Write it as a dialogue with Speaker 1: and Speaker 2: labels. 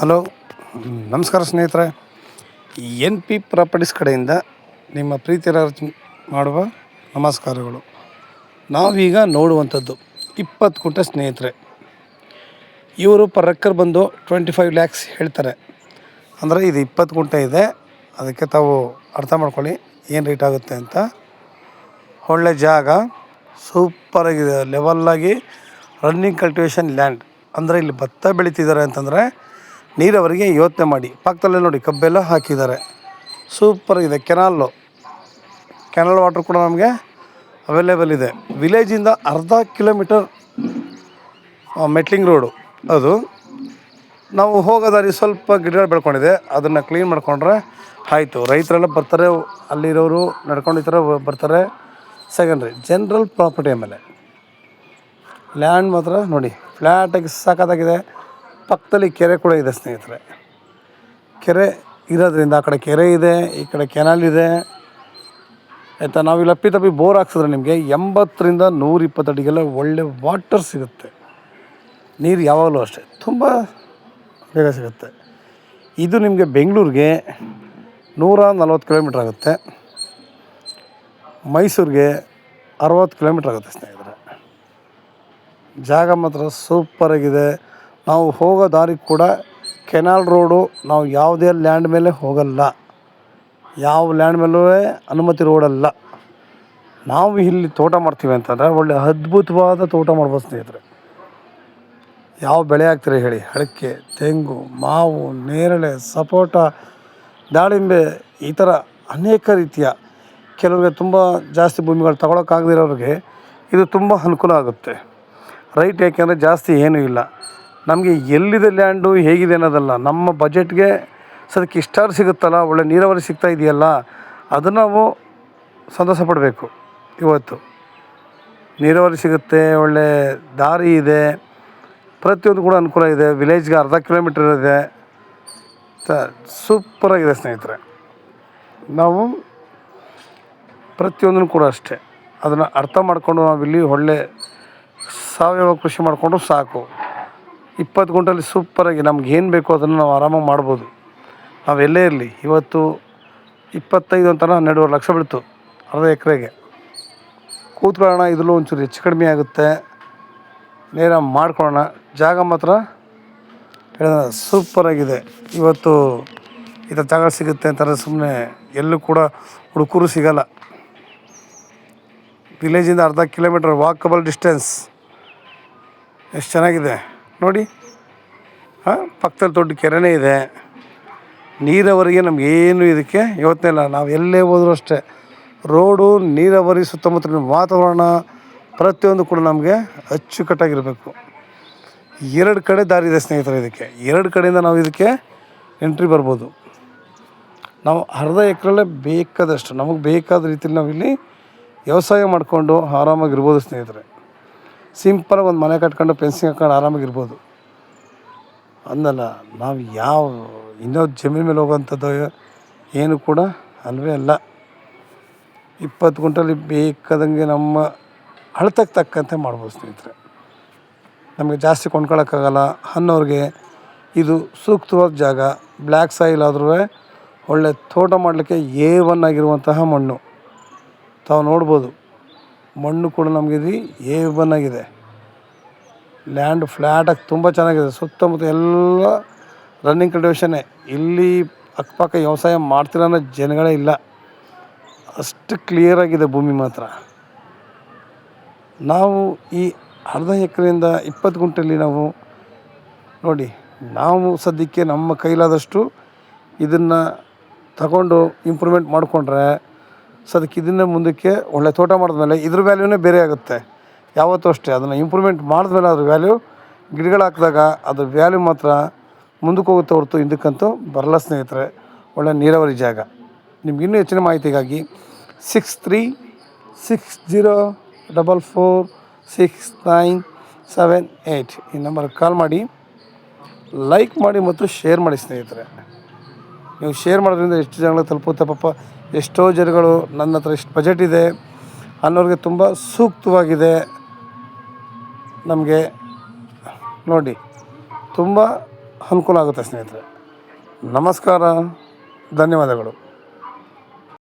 Speaker 1: Hello, ನಮಸ್ಕಾರ ಸ್ನೇಹಿತರೆ. N P properties ಕಡೆಯಿಂದ ನಿಮ್ಮ ಪ್ರೀತಿ ಮಾಡುವ ನಮಸ್ಕಾರಗಳು. ನಾವೀಗ ನೋಡುವಂಥದ್ದು 20 ಗುಂಟೆ ಸ್ನೇಹಿತರೆ. ಇವರು ಪರ್ ಎಕರ್ ಬಂದು 25 lakhs ಹೇಳ್ತಾರೆ. ಅಂದರೆ ಇದು 20 ಗುಂಟೆ ಇದೆ. ಅದಕ್ಕೆ ತಾವು ಅರ್ಥ ಮಾಡ್ಕೊಳ್ಳಿ ಏನು ರೇಟ್ ಆಗುತ್ತೆ ಅಂತ. ಒಳ್ಳೆ ಜಾಗ, ಸೂಪರಾಗಿದೆ, ಲೆವೆಲ್ಲಾಗಿ ರನ್ನಿಂಗ್ ಕಲ್ಟಿವೇಷನ್ ಲ್ಯಾಂಡ್. ಅಂದರೆ ಇಲ್ಲಿ ಭತ್ತ ಬೆಳೀತಿದ್ದಾರೆ ಅಂತಂದರೆ ನೀರಾವರಿಗೆ ಯೋಚನೆ ಮಾಡಿ. ಪಕ್ಕದಲ್ಲೇ ನೋಡಿ ಕಬ್ಬೆಲ್ಲ ಹಾಕಿದ್ದಾರೆ, ಸೂಪರಾಗಿದೆ. ಕೆನಾಲ್ ವಾಟ್ರ್ ಕೂಡ ನಮಗೆ ಅವೈಲೇಬಲ್ ಇದೆ. ವಿಲೇಜಿಂದ ಅರ್ಧ ಕಿಲೋಮೀಟರ್ ಮೆಟ್ಲಿಂಗ್ ರೋಡು. ಅದು ನಾವು ಹೋಗೋ ದಾರಿ ಸ್ವಲ್ಪ ಗಿಡಗಳು ಬೆಳ್ಕೊಂಡಿದೆ, ಅದನ್ನು ಕ್ಲೀನ್ ಮಾಡಿಕೊಂಡ್ರೆ ಆಯಿತು. ರೈತರೆಲ್ಲ ಬರ್ತಾರೆ, ಅಲ್ಲಿರೋರು ನಡ್ಕೊಂಡು ಈ ಥರ ಬರ್ತಾರೆ. Secondary general property. ಆಮೇಲೆ ಲ್ಯಾಂಡ್ ಮಾತ್ರ ನೋಡಿ ಫ್ಲ್ಯಾಟಾಗಿ ಸಾಕಾಗಿದೆ. ಪಕ್ಕದಲ್ಲಿ ಕೆರೆ ಕೂಡ ಇದೆ ಸ್ನೇಹಿತರೆ. ಕೆರೆ ಇರೋದ್ರಿಂದ ಆ ಕಡೆ ಕೆರೆ ಇದೆ, ಈ ಕಡೆ ಕೆನಾಲ್ ಇದೆ ಆಯಿತಾ. ನಾವಿಲ್ಲಿ ತಪ್ಪಿ ಬೋರ್ ಹಾಕ್ಸಿದ್ರೆ ನಿಮಗೆ 80ರಿಂದ 120 ಅಡಿಗೆಲ್ಲ ಒಳ್ಳೆ ವಾಟರ್ ಸಿಗುತ್ತೆ. ನೀರು ಯಾವಾಗಲೂ ಅಷ್ಟೇ ತುಂಬ ಬೇಗ ಸಿಗುತ್ತೆ. ಇದು ನಿಮಗೆ ಬೆಂಗಳೂರಿಗೆ 140 ಕಿಲೋಮೀಟ್ರ್ ಆಗುತ್ತೆ, ಮೈಸೂರಿಗೆ 60 ಕಿಲೋಮೀಟ್ರ್ ಆಗುತ್ತೆ ಸ್ನೇಹಿತರೆ. ಜಾಗ ಮಾತ್ರ ಸೂಪರಾಗಿದೆ. ನಾವು ಹೋಗೋ ದಾರಿ ಕೂಡ ಕೆನಾಲ್ ರೋಡು. ನಾವು ಯಾವುದೇ ಲ್ಯಾಂಡ್ ಮೇಲೆ ಹೋಗಲ್ಲ, ಯಾವ ಲ್ಯಾಂಡ್ ಮೇಲೂ ಅನುಮತಿ ರೋಡಲ್ಲ. ನಾವು ಇಲ್ಲಿ ತೋಟ ಮಾಡ್ತೀವಿ ಅಂತಂದರೆ ಒಳ್ಳೆ ಅದ್ಭುತವಾದ ತೋಟ ಮಾಡ್ಬೋದು ಸ್ನೇಹಿತರೆ. ಯಾವ ಬೆಳೆ ಹಾಕ್ತೀರಿ ಹೇಳಿ? ಅಡಿಕೆ, ತೆಂಗು, ಮಾವು, ನೇರಳೆ, ಸಪೋಟ, ದಾಳಿಂಬೆ, ಈ ಥರ ಅನೇಕ ರೀತಿಯ. ಕೆಲವರಿಗೆ ತುಂಬ ಜಾಸ್ತಿ ಭೂಮಿಗಳು ತಗೊಳಕ್ಕಾಗದಿರೋರಿಗೆ ಇದು ತುಂಬ ಅನುಕೂಲ ಆಗುತ್ತೆ. ರೈಟ್ ಯಾಕೆಂದರೆ ಜಾಸ್ತಿ ಏನೂ ಇಲ್ಲ. ನಮಗೆ ಎಲ್ಲಿದೆ ಲ್ಯಾಂಡು ಹೇಗಿದೆ ಅನ್ನೋದಲ್ಲ, ನಮ್ಮ ಬಜೆಟ್ಗೆ ಸದ್ಯಕ್ಕೆ ಇಷ್ಟಾರು ಸಿಗುತ್ತಲ್ಲ, ಒಳ್ಳೆ ನೀರಾವರಿ ಸಿಗ್ತಾ ಇದೆಯಲ್ಲ, ಅದನ್ನು ನಾವು ಸಂತೋಷ ಪಡಬೇಕು. ಇವತ್ತು ನೀರಾವರಿ ಸಿಗುತ್ತೆ, ಒಳ್ಳೆ ದಾರಿ ಇದೆ, ಪ್ರತಿಯೊಂದು ಕೂಡ ಅನುಕೂಲ ಇದೆ. ವಿಲೇಜ್ಗೆ ಅರ್ಧ ಕಿಲೋಮೀಟ್ರ್ ಇದೆ. ಸೂಪರಾಗಿದೆ ಸ್ನೇಹಿತರೆ. ನಾವು ಪ್ರತಿಯೊಂದನ್ನು ಕೂಡ ಅಷ್ಟೇ ಅದನ್ನು ಅರ್ಥ ಮಾಡಿಕೊಂಡು ನಾವಿಲ್ಲಿ ಒಳ್ಳೆ ಸಾವಯವ ಕೃಷಿ ಮಾಡಿಕೊಂಡು ಸಾಕು. 20 ಗುಂಟಲ್ಲಿ ಸೂಪರಾಗಿ ನಮ್ಗೆ ಏನು ಬೇಕೋ ಅದನ್ನು ನಾವು ಆರಾಮಾಗಿ ಮಾಡ್ಬೋದು. ನಾವು ಎಲ್ಲೇ ಇರಲಿ. ಇವತ್ತು 25 ಅಂತಾನೆ 12.5 ಲಕ್ಷ ಬೀಳ್ತು ಅರ್ಧ ಎಕರೆಗೆ. ಕೂತ್ಕೊಳ್ಳೋಣ, ಇದರಲ್ಲೂ ಒಂಚೂರು ಹೆಚ್ಚು ಕಡಿಮೆ ಆಗುತ್ತೆ, ನೇರ ಮಾಡ್ಕೊಳ್ಳೋಣ. ಜಾಗ ಮಾತ್ರ ಸೂಪರಾಗಿದೆ. ಇವತ್ತು ಈ ಥರ ಜಾಗ ಸಿಗುತ್ತೆ ಅಂತಾರೆ ಸುಮ್ಮನೆ ಎಲ್ಲೂ ಕೂಡ ಹುಡುಕರು ಸಿಗೋಲ್ಲ. ವಿಲೇಜಿಂದ ಅರ್ಧ ಕಿಲೋಮೀಟ್ರ್ ವಾಕಬಲ್ ಡಿಸ್ಟೆನ್ಸ್. ಎಷ್ಟು ಚೆನ್ನಾಗಿದೆ ನೋಡಿ. ಪಕ್ಕದಲ್ಲಿ ದೊಡ್ಡ ಕೆರೆನೇ ಇದೆ. ನೀರಾವರಿಗೆ ನಮಗೇನು ಇದಕ್ಕೆ ಯೋಚನೆ ಇಲ್ಲ. ನಾವು ಎಲ್ಲೇ ಹೋದರೂ ಅಷ್ಟೇ ರೋಡು, ನೀರಾವರಿ, ಸುತ್ತಮುತ್ತಲಿನ ವಾತಾವರಣ ಪ್ರತಿಯೊಂದು ಕೂಡ ನಮಗೆ ಅಚ್ಚುಕಟ್ಟಾಗಿರಬೇಕು. 2 ಕಡೆ ದಾರಿ ಇದೆ ಸ್ನೇಹಿತರೆ. ಇದಕ್ಕೆ 2 ಕಡೆಯಿಂದ ನಾವು ಇದಕ್ಕೆ ಎಂಟ್ರಿ ಬರ್ಬೋದು. ನಾವು ಅರ್ಧ ಎಕರೆಲ್ಲೇ ಬೇಕಾದಷ್ಟು ನಮಗೆ ಬೇಕಾದ ರೀತಿಯಲ್ಲಿ ನಾವಿಲ್ಲಿ ವ್ಯವಸಾಯ ಮಾಡಿಕೊಂಡು ಆರಾಮಾಗಿರ್ಬೋದು ಸ್ನೇಹಿತರೆ. ಸಿಂಪಲಾಗಿ ಒಂದು ಮನೆ ಕಟ್ಕೊಂಡು ಫೆನ್ಸಿಂಗ್ ಹಾಕೊಂಡು ಆರಾಮಾಗಿರ್ಬೋದು. ಅಂದಲ್ಲ ನಾವು ಯಾವ ಇನ್ನೊಂದು ಜಮೀನು ಮೇಲೆ ಹೋಗೋವಂಥದ್ದು ಏನು ಕೂಡ ಅಲ್ಲವೇ ಅಲ್ಲ. 20 ಗುಂಟಲ್ಲಿ ಬೇಕಾದಂಗೆ ನಮ್ಮ ಅಳತೆಗೆ ತಕ್ಕಂತೆ ಮಾಡ್ಬೋದು ಸ್ನೇಹಿತರೆ. ನಮಗೆ ಜಾಸ್ತಿ ಕೊಂಡ್ಕೊಳ್ಳೋಕ್ಕಾಗಲ್ಲ ಅನ್ನೋರಿಗೆ ಇದು ಸೂಕ್ತವಾದ ಜಾಗ. ಬ್ಲ್ಯಾಕ್ ಸಾಯಿಲ್ ಆದ್ರೂ ಒಳ್ಳೆ ತೋಟ ಮಾಡಲಿಕ್ಕೆ A1 ಆಗಿರುವಂತಹ ಮಣ್ಣು ತಾವು ನೋಡ್ಬೋದು. ಮಣ್ಣು ಕೂಡ ನಮಗಿದು A1 ಆಗಿದೆ. ಲ್ಯಾಂಡ್ ಫ್ಲ್ಯಾಟಾಗಿ ತುಂಬ ಚೆನ್ನಾಗಿದೆ. ಸುತ್ತಮುತ್ತ ಎಲ್ಲ ರನ್ನಿಂಗ್ ಕಲ್ಟಿವೇಷನ್ನೇ. ಇಲ್ಲಿ ಅಕ್ಕಪಕ್ಕ ವ್ಯವಸಾಯ ಮಾಡ್ತಿಲ್ಲ ಅನ್ನೋ ಜನಗಳೇ ಇಲ್ಲ, ಅಷ್ಟು ಕ್ಲಿಯರಾಗಿದೆ ಭೂಮಿ ಮಾತ್ರ. ನಾವು ಈ ಅರ್ಧ ಎಕರೆಯಿಂದ 20 ಗುಂಟೆಯಲ್ಲಿ ನಾವು ನೋಡಿ, ನಾವು ಸದ್ಯಕ್ಕೆ ನಮ್ಮ ಕೈಲಾದಷ್ಟು ಇದನ್ನು ತಗೊಂಡು ಇಂಪ್ರೂವ್ಮೆಂಟ್ ಮಾಡಿಕೊಂಡ್ರೆ ಸದ್ಯಕ್ಕೆ ಇದನ್ನೇ ಮುಂದಕ್ಕೆ ಒಳ್ಳೆ ತೋಟ ಮಾಡಿದ್ಮೇಲೆ ಇದ್ರ ವ್ಯಾಲ್ಯೂನೇ ಬೇರೆ ಆಗುತ್ತೆ. ಯಾವತ್ತೂ ಅಷ್ಟೇ ಅದನ್ನು ಇಂಪ್ರೂವ್ಮೆಂಟ್ ಮಾಡಿದ್ಮೇಲೆ ಅದ್ರ ವ್ಯಾಲ್ಯೂ ಗಿಡಗಳು ಹಾಕಿದಾಗ ಅದ್ರ ವ್ಯಾಲ್ಯೂ ಮಾತ್ರ ಮುಂದಕ್ಕೆ ಹೋಗುತ್ತೆ ಹೊರತು ಹಿಂದಕ್ಕಂತೂ ಬರಲ್ಲ ಸ್ನೇಹಿತರೆ. ಒಳ್ಳೆ ನೀರಾವರಿ ಜಾಗ. ನಿಮ್ಗೆ ಇನ್ನೂ ಹೆಚ್ಚಿನ ಮಾಹಿತಿಗಾಗಿ 6360446978 ಈ ನಂಬರ್ಗೆ ಕಾಲ್ ಮಾಡಿ, ಲೈಕ್ ಮಾಡಿ ಮತ್ತು ಶೇರ್ ಮಾಡಿ ಸ್ನೇಹಿತರೆ. ನೀವು ಶೇರ್ ಮಾಡೋದ್ರಿಂದ ಎಷ್ಟು ಜನಗಳಿಗೆ ತಲುಪುತ್ತೆ. ಪಾಪ ಎಷ್ಟೋ ಜನಗಳು ನನ್ನ ಹತ್ರ ಇಷ್ಟು ಬಜೆಟ್ ಇದೆ ಅನ್ನೋರಿಗೆ ತುಂಬ ಸೂಕ್ತವಾಗಿದೆ. ನಮಗೆ ನೋಡಿ ತುಂಬ ಅನುಕೂಲ ಆಗುತ್ತೆ ಸ್ನೇಹಿತರೆ. ನಮಸ್ಕಾರ, ಧನ್ಯವಾದಗಳು.